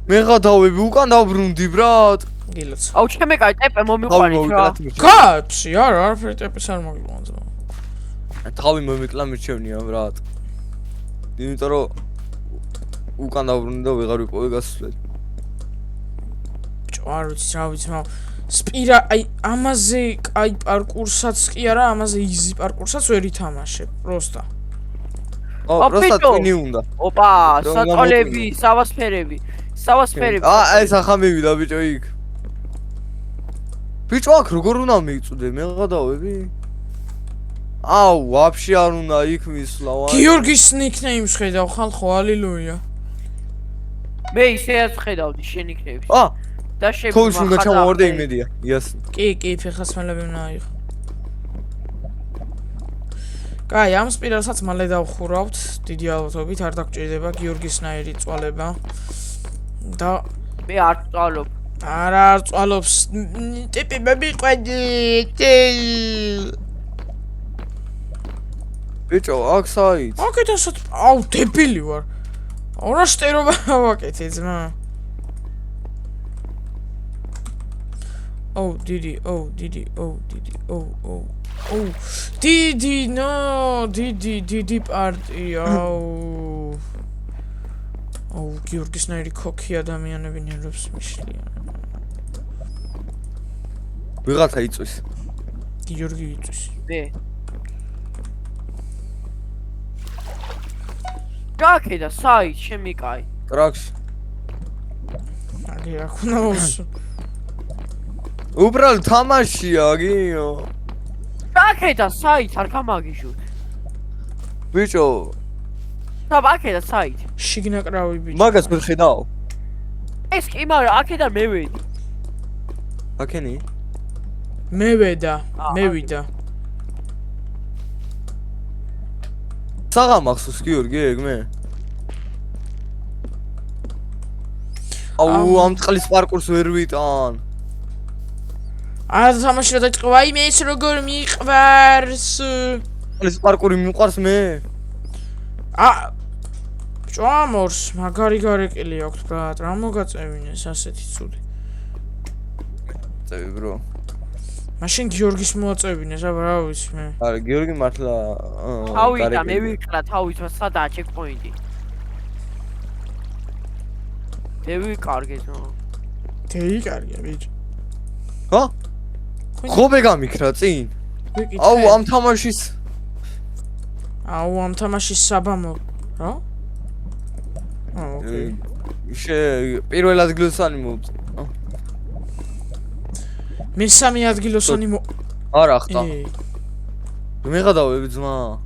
მე გადავები უკან დავბრუნდი, ბრატ. გილოც. აუ, ჩემე კაი ტეპე მომიყვანით რა. კაცი, არაფერი ტეპის არ მოგიყვანს. თავი მომიკლა მირჩევნია, ბრატ. იმიტომ რომ უკან დავბრუნდი და ვეღარ ვიპოვე გასასვლელი. არ ვიცი, რა ვიცი, სპირა, ამაზე კაი პარკურსაც კი არა, ამაზე იზი პარკურსაც ვერ ითამაშებ, პროსტა. პროსტა წინი უნდა. ოპა, საწოლები, სავასფერები. ეს ახლა მივიდა ბიჭო იქ. ბიჭო, აქ როგორ უნდა მივწუდე, მე გადავები? აუ, ვაფშე არ უნდა იქ მისვლა. გიორგის ნიკნეიმს ხედავ, ხალხო, ალილუია. მე ისეაც ხედავდი შენ ნიკნეიმს. და შევი თოლის უნდა ჩამოვარდე იმედია, იასი. კი, ფეხსაცმელები უნდა იყო. კაი, ამ სპირალსაც მალე დავხურავთ, დიდი ალბათობით არ დაგჭირდება გიორგისნაირი წვალება. და მე არ წვალობ. არა, არ წვალობს. ტიპი მემიყვანით. ბიჭო, აქ საით? აკეთასაც, აუ, დებილი ვარ. ორა შტერობა ვაკეთე ძმა. დიდი, დიდი პარტია, გიორგისნაირი ქოქი ადამიანები ნერვებს მიშლიან. ვიღაცა იწვის. გიორგი იწვის. მე. გაკედა საით შემიკაი. ტრაქში. აგე რა ქნავს. უბრალოდ თამაშია, გიო. აკეთა საით არ გამაგიჟოთ. ბიჭო, აკეთა საით. შიგნაკრავი ბიჭო. მაგას ვერ ხედავ? ეს კი მაგრამ აკეთა მე ვედი. აკენი? მე ვედა, მე ვიდა. საღამახსოვს გიორგი ეგ მე? აუ ამ წყლის პარკურს ვერ ვიტან. არა თამაში რა დაიწყო, ვაიმე ეს როგორ მიყვარს. წყლის პარკური მიყვარს მე? ჭამორს მაგარი გარეკილი აქვს ბრატ, რა მოგაწევინეს ასეთი ცუდი. წევი bro. მაშინ გიორგის მოაწევინეს, აბა რა ვიცი მე. არა, გიორგი მართლა თავიდა მე ვიყრა თავით სადაა ჩეკპოინტი. მე ვიკარგეთ ნო. დაიკარგე ბიჭო. ჰა? ხობე გამიქრა წინ? აუ ამ თამაშის საბამო. რა? ოკეი. პირველ ადგილოსანი მოვწ. მესამე ადგილოსანი არა ხტა. მეღადავები ძმა.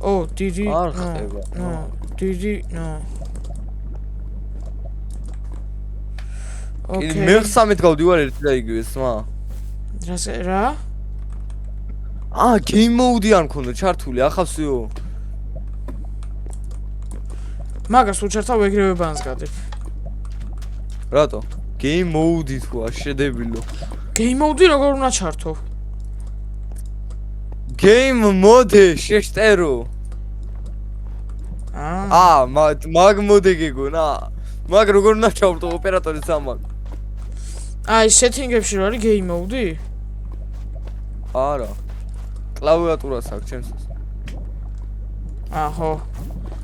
ო, დიდი. არ ხდება. დიდი, ოკეი. მე 13 გავდივარ ერთი და იგივე ძმა. რა? game mode არ მქონდა ჩართული, ახავსიო. მაგას უჩერთავ ეგრევე ბანს გადებ. რატო? game mode თქო, შედებილო. game mode როგორ უნდა ჩართო? game mode შეშტერო. მაგ mode გეგონა. მაგ როგორ უნდა ჩავრტო ოპერატორის ამან? აი setting-ებში რა არის game mode? არა. კლავიატურას აქვს ჩემს. აჰო.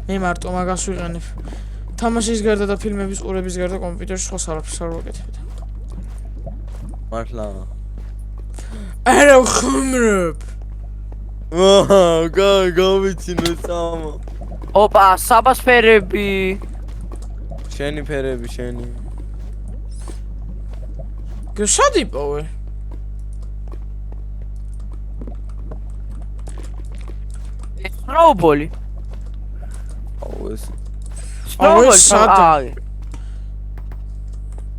მე მარტო მაგას ვიყენებ. თამაშის გარდა და ფილმების ყურების გარდა კომპიუტერში ხოს არაფერს არ ვაკეთებ. მართლა. არა ხმრობ. გავიცინო სამა. ოპა, საბას ფერები. შენი ფერები, შენი. გსადიპოვე. სნოუბოლი. აუ ეს. სნოუბოლი სადა.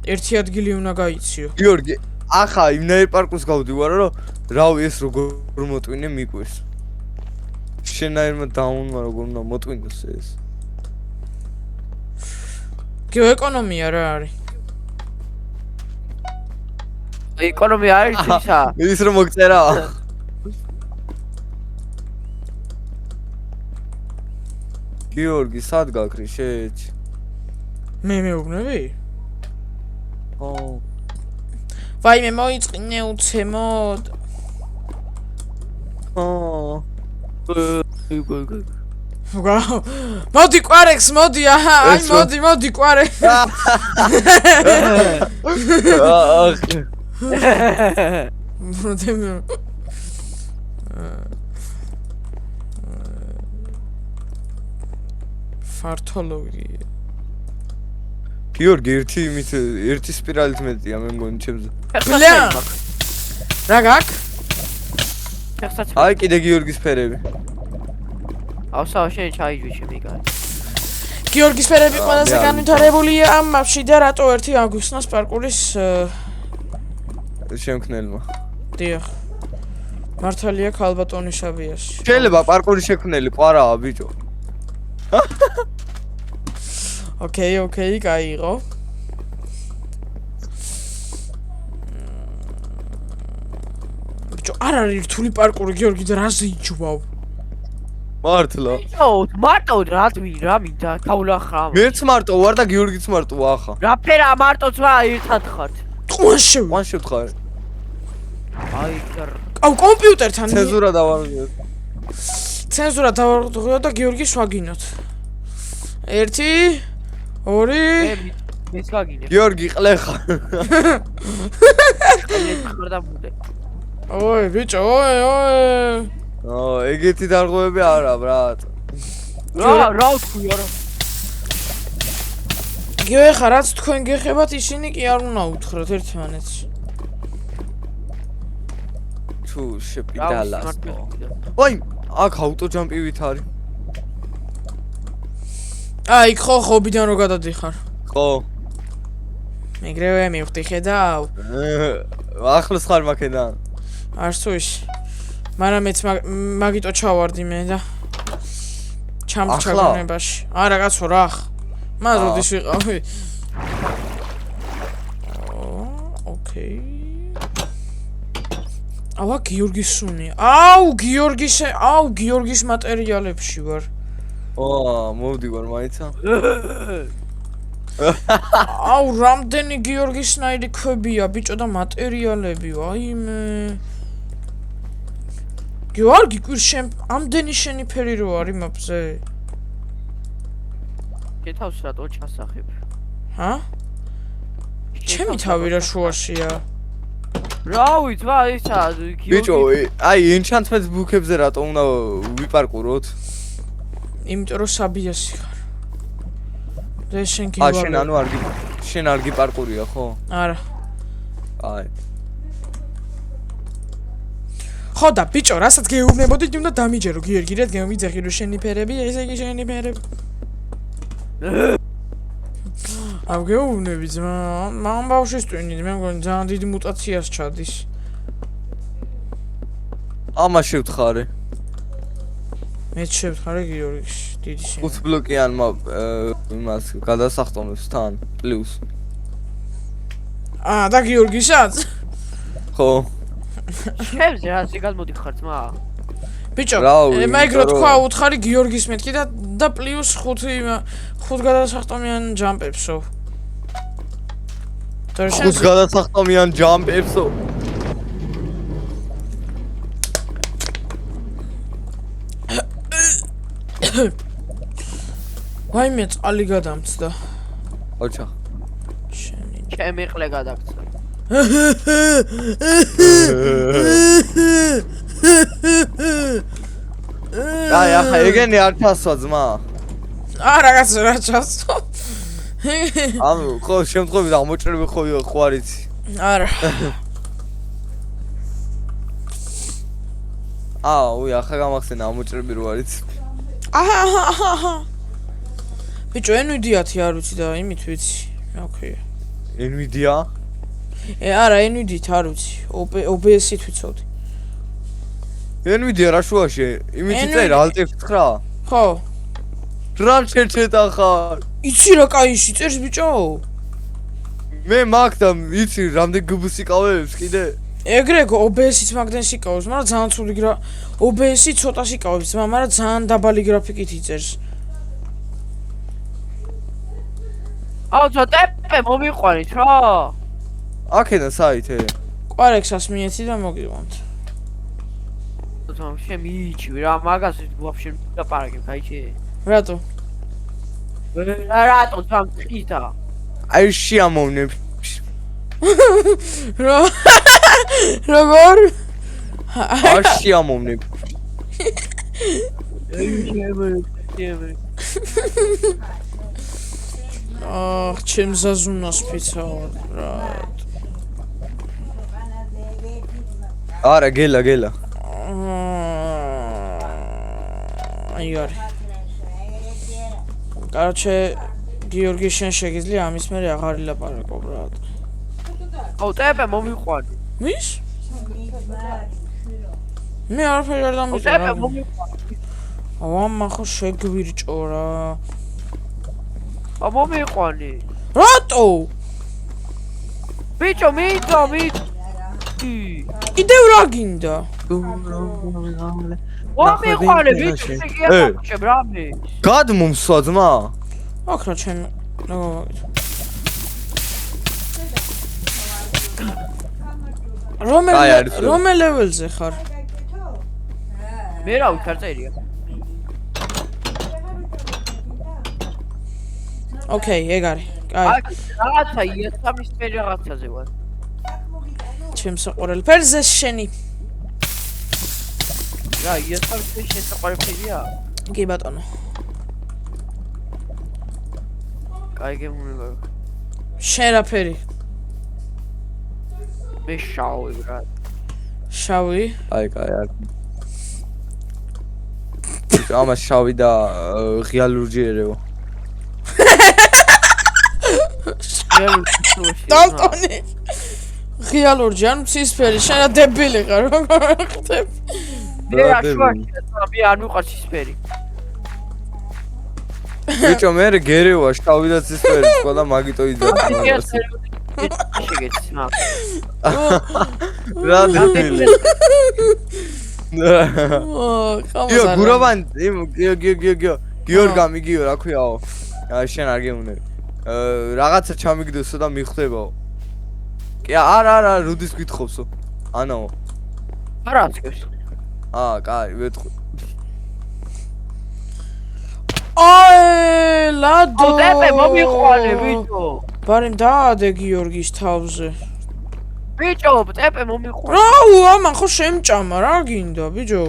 ერთი ადგილი უნდა გაიციო. გიორგი, ახლა იმნაირ პარკურს გავდივარ, რომ რავი ეს როგორ მოტვინე მიყვეს. შენაირმა დაუნმა როგორ უნდა მოტვინოს ეს. გეოეკონომია რა არის? ეკონომია არის ისა. ის რომ მოგწერა. გიორგი, სად გაქრი შეეჭ? მე მეუბნები? ო. ვაიმე მოიწყინე უცემოდ. ო. მოდი კვარექს, მოდი, აჰა, აი მოდი კვარექს. ფართოლოგია. გიორგი, ერთი სპირალით მეტია მე მგონი ჩემზე. ბლია. რა გაქვს? აი კიდე გიორგის ფერები. ავსაო შენ ჩაიჯვი ჩემი კაცი. გიორგის ფერები ყველაზე განვითარებულია ამ მაპში და რატო ერთი აგვიხსნას პარკურის შემქმნელმა. დიახ. მართალია ქალბატონიშაბიაში. შეიძლება პარკურის შექმნელი ყვარაა ბიჭო. ოკეი, გაიღო. ბიჭო, არ არის რთული პარკური გიორგი და რაზე იჯვავ? მართლა. მარტო რა მინდა თავლახრა. მეც მარტო ვარ და გიორგიც მარტოა ახლა. რა ფერა მარტო ძმა ერთად ხართ. ტყუან შევთხარ. აი აუ კომპიუტერთან ცენზურა დავარღვიოთ. ცენზურა დავარღვიოთ და გიორგის ვაგინოთ. 1 2 ეს გაგინე. გიორგი ყლეხა. ოი ბიჭო, ოი. ეგეთი დარღვევები არა ბრატ. რა თქვი არა. იგივე ხარ, რაც თქვენ გეხებათ, ისინი კი არ უნდა უთხრათ ერთმანეთს. თუ შეპიდალას. ვაი, აქ აუტოჯამპივით არის. აი, ხო, ხობიდან რო გადადიხარ. ხო. მეგრევე მივხვდი ხედავ. ახლოს ხარ მაქედან. არც თუ ის. მაგრამ მეც მაგიტო ჩავარდი მე და ჩამჩაგონებაში. არა კაცო რა. მას როდის ვიყავი? ოკეი. ავა გიორგის სუნი. აუ გიორგის მატერიალებში ვარ. მოვდივარ მაიცა. აუ რამდენი გიორგისნაირი ქვებია ბიჭო და მატერიალები. აიმე. გიორგი კვირშემ ამდენი შენი ფერი რო არის მაპზე? შეთავს რატო ჩასახებ? ჰა? ჩემი თავი რა შუაშია. რავი, თვა ისა ბიჭო, აი ენჩანტმენტ ბუქებზე რატო უნდა ვიპარკუროთ? იმიტომ რომ საბიასი ხარ. და შენ კი ვარ. შენ ანუ შენ არ გიპარკურია ხო? არა. აი. ხო და ბიჭო, რასაც გეუბნებოდით, უნდა დამიჯერო გიორგი, რადგან ვიძახი რომ შენი ფერები, ესე იგი შენი ფერები. აუ გეუბნები ძმა, მამ ბავშვის ტვინით, მე მგონი ძალიან დიდი მუტაციას ჩადის. ამას შევთხარი. მეც შევთხარი გიორგის, დიდი შენ. 5 ბლოკიანმა იმას გადასახტომებს თან პლუს. და გიორგისაც? ხო. შევზე რა ზიგად მოდიხარ ძმა? ბიჭო, მაიგრო თქვა უთხარი გიორგის მეთქი და პლუს 5 გადასახტომიან ჯამპებსო. 5 გადასახტომიან ჯამპებსო. ვაიმე წყალი გადამწდა. ოჩა. ჩემი ყლე გადაგწდა. აი ახლა ეგენი არ ჩასვა ძმა. არა კაცო რა ჩასვა. ანუ ხო შემთხვევით აღმოჭრები ხო არიცი. არა. უი ახლა გამახსენა აღმოჭრები რო არიცი. ბიჭო NVIDIA-თი არ ვიცი და იმით ვიცი. ოკეი. NVIDIA? არა NVIDIA-თ არ ვიცი. OBS-ით ვიცოდი. NVIDIA რა შუაში? იმით წერა Alt F9? ხო. რა შეჭედა ხარ? იცი რა კაიში წერს ბიჭო? მე მაგ და იცი რამდენ გბს იკავებს კიდე? ეგრე OBS-ით მაგდენს იკავებს, მაგრამ ძალიან ცუდი OBS-ი ცოტას იკავებს, მაგრამ ძალიან დაბალი გრაფიკით იწერს. აუ ცოტა მომიყვანით რა. აქედან საითე? ყვარექსას მიეცი და მოგიყვანთ. შემიჩი რა მაგას ვაფშე დაპარაკებ კაიჩი. რატო? რატო ძამ ხიდა? აი შეამოვნებ. როგორ? არ შეამოვნებ. ჩემ ზაზუნას ფიცავარ რა. არა გელა. აი არა. Короче, გიორგი შენ შეგიძლია ამის მერე აღარ ილაპარაკო რა. აუ ტეპე მომიყვანი. მის? მე არაფერი არ დამიწყო. ტეპე მომიყვანი. აუ ამა ხო შეგვირჭო რა. აუ მომიყვანი. რატო? ბიჭო მიდო. კიდევ რა გინდა? მომიყვანი ბიჭო შეგიახშებ რამე. გადმომსვა ძმა. აქ რა ჩემ რომელ ლეველზე ხარ? მე რა ვიქარ წერია. ოკეი, ეგ არის. კაი. რაღაცა იესამის მე რაღაცაზე ვარ. ჩემს საყვარელ ფერზე შენი. რა იესამის მე შესაყვარებელია? კი ბატონო. კაი გემუნება. შენ რა ფერი? მე შავი რა. შავი? აი კაი არ. ამას შავი და ღია ლურჯი ერევა. დალტონი. ღია ლურჯი ან ცისფერი, შენ რა დებილი ხარ, როგორ ხდები? მე აშუაში მე არ მიყვარს ცისფერი. ბიჭო მე გერევა შავი და ცისფერი სხვა და მაგიტო იძახა. შეგეცი მაგ. რა დებილი. გიო გუროვან გიორგა მიგიო რა ქვიაო. შენ არ გეუნები. რაღაცა ჩამიგდოსო და მიხვდებაო. კი არა რუდის გითხობსო. ანაო. არა წეს. კაი ვეთქვი. აი ლადო. ოდეპე მომიყვანე ბიჭო. ბარემ დაადე გიორგის თავზე. ბიჭო, ტეპე მომიყვანე. რაუ, ამან ხო შემჭამა, რა გინდა, ბიჭო?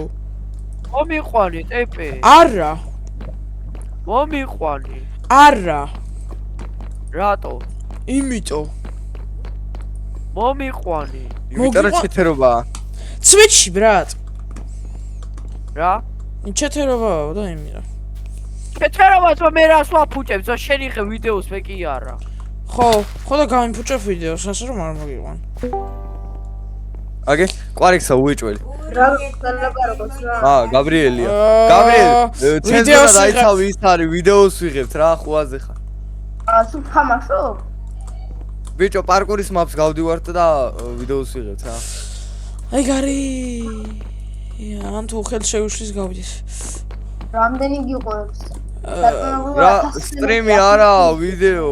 მომიყვანე ტეპე. არა. მომიყვანე. არა. რატო? იმიტომ. მომიყვანე. იმიტომ რომ ჩეთერობაა. ცვიჩი, ბრატ. რა? ჩეთერობაა და იმირა. ჩეთერობას მე რას ვაფუჭებ, ზო შენ იღე ვიდეოს მე კი არა. ხო და გამიფუჭებ ვიდეოს, ასე რომ არ მოგიყვან. აგე, ყვარიქსა უეჭველი. რა გეცალება როგორც რა. გაბრიელია. გაბრიელ, ცენზურა დაიცავი ის არის, ვიდეოს ვიღებთ რა, ხუაზე ხარ. სულ თამაშობ? ბიჭო, პარკურის მაპს გავდივართ და ვიდეოს ვიღებთ რა. აი გარი. ან თუ ხელ შეუშლის გავიდეს. რამდენი გიყურებს? რა სტრიმი არა, ვიდეო.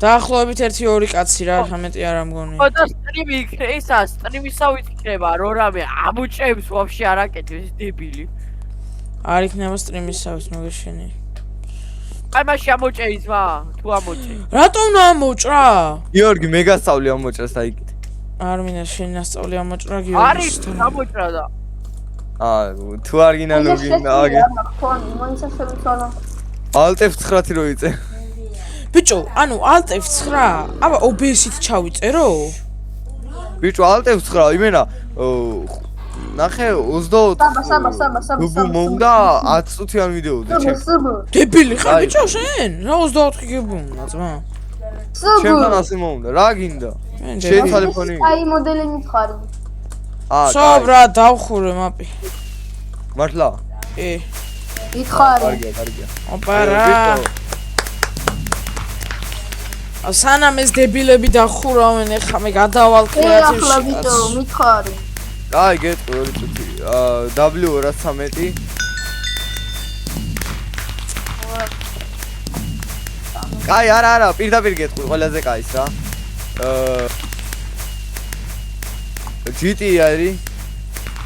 დაახლოებით 1-2 კაცი რა, ხამეტი არ ამგონი. ხო და სტრიმი იქნება, ისა სტრიმისავით იქნება, რო რამე ამუჭებს ვაფშე არ აკეთებს დებილი. არ იქნება სტრიმისავით მოგეშენი. აი მაშინ ამოჭე იზმა, თუ ამოჭე. რატომ ამოჭრა? გიორგი მე გასწავლი ამოჭრას აიკით. არ მინდა შენ ასწავლი ამოჭრა არის გიორგის. ამოჭრა და. თუ არ გინდა ლოგინა აგე. ფონი, მოიცა შევიცვალო. Alt F9 რო იწე. ბიჭო, ანუ Alt F9, აბა OBS-ით ჩავიწერო? ბიჭო, Alt F9 იმენა ნახე 24 საბა. მომდა 10 წუთიან ვიდეოზე ჩემ. დებილი ხარ ბიჭო შენ? რა 24 გიბუნა ძმა? ჩემთან ასე მომდა, რა გინდა? შენ ტელეფონი. აი მოდელი მითხარი. სობრა დავხურე მაპი. მართლა? მითხარი. კარგია. ოპარა. სანამ ეს დებილები დახურავენ, ეხლა მე გადავალ კრეატივში. ახლა ვიდეო მითხარი. აი გეტყვი 2 წუთი. W213 კაი არა, პირდაპირ გეტყვი, ყველაზე კაის რა. GT არის.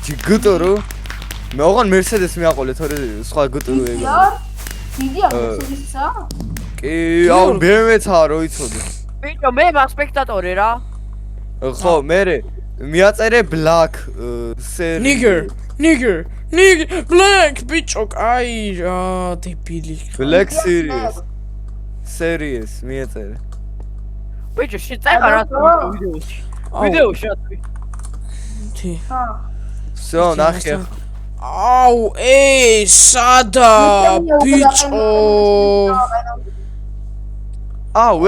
GT-რო. მე ოღონ Mercedes მიაყოლე, თორე სხვა GT-რო ეგა. დიდია Mercedes-ისა? კი, აუ BMW-ცა რო იცოდე. ბიჭო, მე სპექტატორი რა. ხო, მე მიაწერე Black Nigger, Black ბიჭო, კაი რა, დებილი. Black Series მიაწერე. ბიჭო, შეწევა რა ვიდეოში. ვიდეოში ატვი. თი. всё, ნახე. აუ, სადა ბიჭო.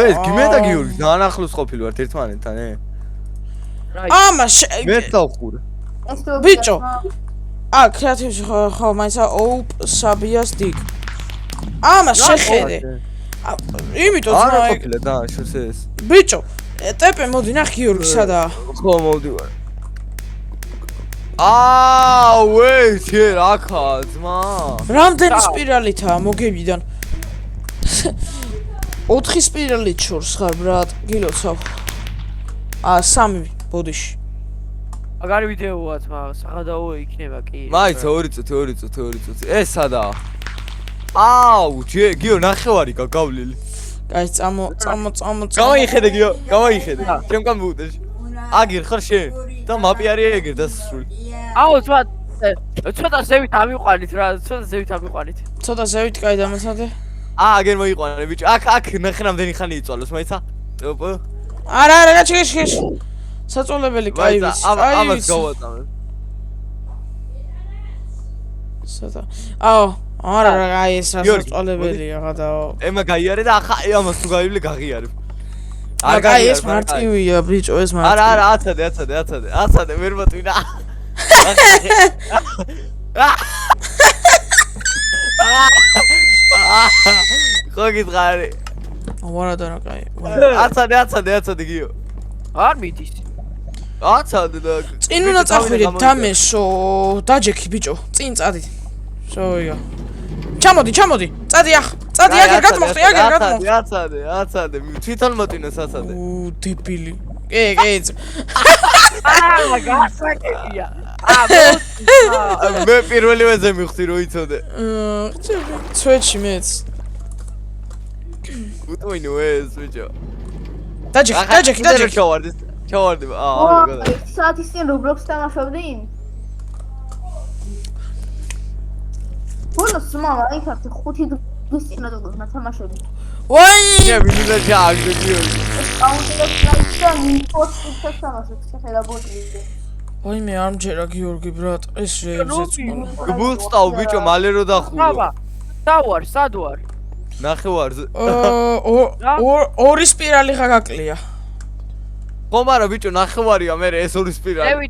ეს გიმედა გიორგი, ძალიან ახლოს ყოფილი ვართ ერთმანეთთან, ამას მე დავხურე. ბიჭო. კრეატივში ხო, მაინც Oop Sabias Dig. ამას შეხედე. იმიტომ არა ყოფილა და შოსეს. ბიჭო, ტეპე მოდი ნახ გიორგი სადაა. ხო, მოვდივარ. შე რაკა ძმა. რამდენი სპირალითაა მოგებიდან? 4 სპირალით შორს ხარ ბრატ, გილოცავ. 3 ბოდიში. აგარი ვიდეოა ძმა, საღადაო იქნება კი. მაიც 2 წუთი. ეს სადაა? გიო ნახევარი გაგავლილი. კაი, წამო. გამოიხედე გიო, გამოიხედე. ჩემკან მოვდეში. აგერ ხარ შენ და მაპი არის ეგერ დასასრული. ძმა, ცოტა ზევით ამიყვანით რა, ცოტა ზევით ამიყვანით. ცოტა ზევით კაი დამასადე. აგერ მოიყვანე ბიჭო. აქ ნახე რამდენი ხანი იწვალოს, მაიცა? ოპო. არა, გაჩქეშ. საწოლებელი, კაი ვიცი. ამას გავატანე. სადა. არა, აი ეს საწოლებელია, გადაო. ემა გაიარე და ახლა ამას თუ გაივლე გაღიარებ. აი ეს მარტივია, ბიჭო, ეს მარტივია. არა, აცადე, ვერ მოტვინა. ხო გითხარი. ვარა და რა კაი. აცადე გიო. არ მიდის. აცადე და წინ უნდა წახვიდეთ დამესო, დაჯექი ბიჭო, წინ წადი. შოია. ჩამოდი, წადი ახ. წადი აგერ გადმოხტი. აცადე, თვითონ მოტვინოს აცადე. დებილი. კი. გასაკეთია. მე პირველივეზე მივხვდი რო იცოდე. ცვეთში მეც. უტოინო ეს ბიჭო. დაჯექი. ჩავარდი. საათის წინ Roblox თამაშობდი? ბოლოს მამა იქართ 5 დღის წინ და თამაშობდი. ვაი! მე ვინდა ჯაგდიო. აუდიოკლაისა ნიფოსტის თამაშობდი ხელა ბოდი. ვაი მე არ მჯერა გიორგი ბრატ, ეს რეებზე წყვნა. გულწავ ბიჭო, მალე რო დახურო. დავარ, სად ვარ? ნახევარზე. ორი სპირალი ხა გაკლია. ხომარა ბიჭო, ნახევარია მე ეს ორი სპირალი.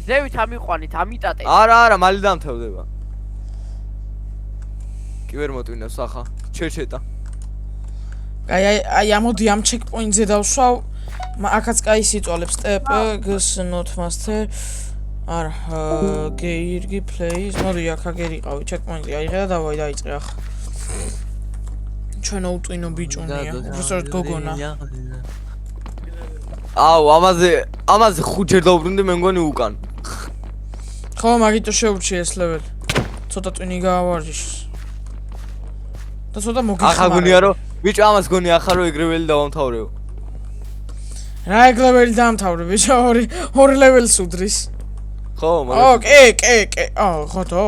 ზევით ამიყვანით, ამიტატე. არა, მალე დამთავრდება. კი ვერ მოტვინავს ახლა. ჩეჩეტა. აი ამოდი ამ ჩეკპოინტზე დავსვავ. აქაც კაი სიწვალებს step gs not master. არა, გეირგი plays. მოდი აქ აგერიყავი ჩეკპოინტი. აიღე და დავაი დაიწყე ახლა. ჩვენ უტვინო ბიჭუნია. უბრალოდ გოგონა. აუ, ამაზე ხუჯერ დაუბრუნდი მე მგონი უკან. ხო, მაგიტო შეურჩი ეს level. ცოტა ტვინი გაავარჯიშ. და ცოტა მოგიხმარა. ახლა გონია რომ ბიჭო ამას გონი ახლა რომ ეგრეველი დავამთავრეო. რა ეგრეველი დაამთავრე ბიჭო, ორი level-ს უდრის. ხო, მაგრამ კი. ხოთო.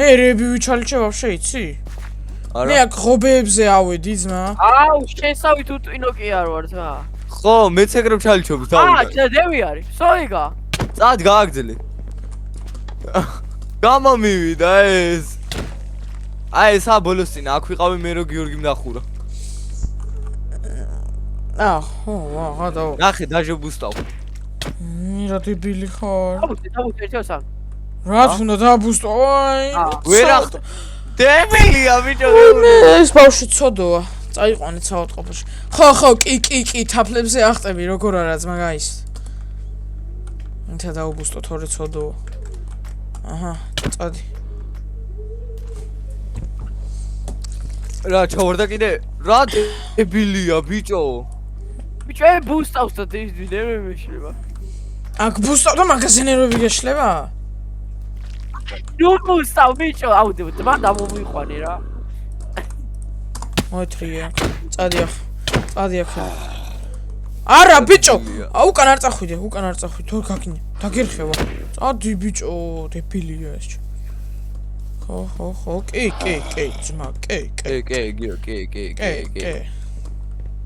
მე რები ვიჩალჩე ვაფშე იცი? მე აქ ღობეებზე ავედი ძმა. აუ, შესავით უტვინო კი არ ვარ ცა. ხო, მეც ეგრევ ჩალიჩობ დავიდა. დევი არის. სოიგა. წად გააგრძელე. გამომივიდა ეს. აი ესა ბოლოს წინ აქ ვიყავი მე რო გიორგიმ დახურა. ხო, გადაო. ნახე დაჟე ბუსტავ. რა დებილი ხარ. დავუწე ერთიოსან. რა თქმა დააბუსტო. აი. ვერა დებილია ბიჭო. ეს ბავშვი ცოდოა. წაიყვანე საავადმყოფოში. ხო, კი, თაფლებზე ახტები როგორ არა ძმა გაის. ინთა დაუბუსტო თორე ცოდოა. აჰა, წადი. რა ჩავარდა კიდე? რა დებილია ბიჭო. ბიჭო, ბუსტავს და დეები მეშლება. აქ ბუსტავ და მაგაზინერები გეშლება? ნუ ბუსტავ ბიჭო, აუდე, და მომიყვანე რა. მოეთრია. წადი ახ. არა ბიჭო, უკან არ წახვიდე, თორ გაგინე. დაგერხევა. წადი ბიჭო, დებილია ეს. ხო, კი, ძმა, კი.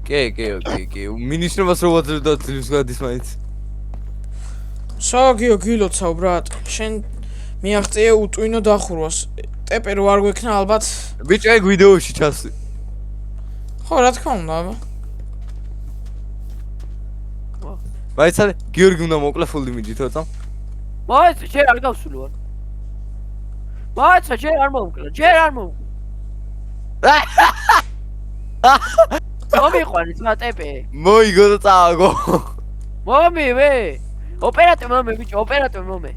კი. მინისტრობას რო ვაძლევ და ძლივს გადის მაინც. საგიო გილოცავ ბრატ. შენ მიაღწიე უტვინო დახურვას. ტეპე რო არ გვექნა ალბათ. ბიჭო, ეგ ვიდეოში ჩასვი. ხო, რა თქმა უნდა, აბა. მაიცადე, გიორგი უნდა მოკლა full image-ით, თორსა. მაიცა, შენ არ გავსული ვარ. მაიცა, შენ არ მომკლა. მომიყვანე ძმა ტეპე. მოიგო და წააგო. მომივე. ოპერატორ მომე ბიჭო, ოპერატორ მომე.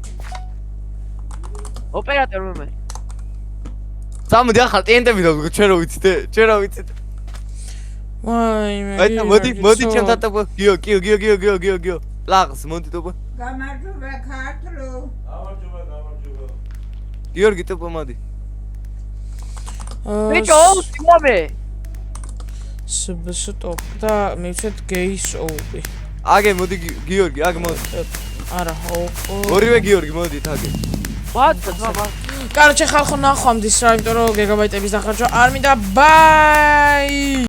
წამოდი ახლა ტენტები დავდგო, ჩვენ რო ვიცით. ვაი მე. მოდი ჩემ დატაბო. გიო. ლაღს მოდი ტოპო. გამარჯობა ქართლო. გამარჯობა. გიორგი ტოპო მოდი. ბიჭო, მომე. სტოპ და მივცეთ გეისოუპი. აგე მოდი გიორგი, აგ მოდი. არა, ორივე გიორგი მოდით აგე. ვაცა ძმა კაროჩე ხალხო ნახვამდის რა იმიტომ რომ გიგაბაიტების დახარჯვა არ მინდა ბაი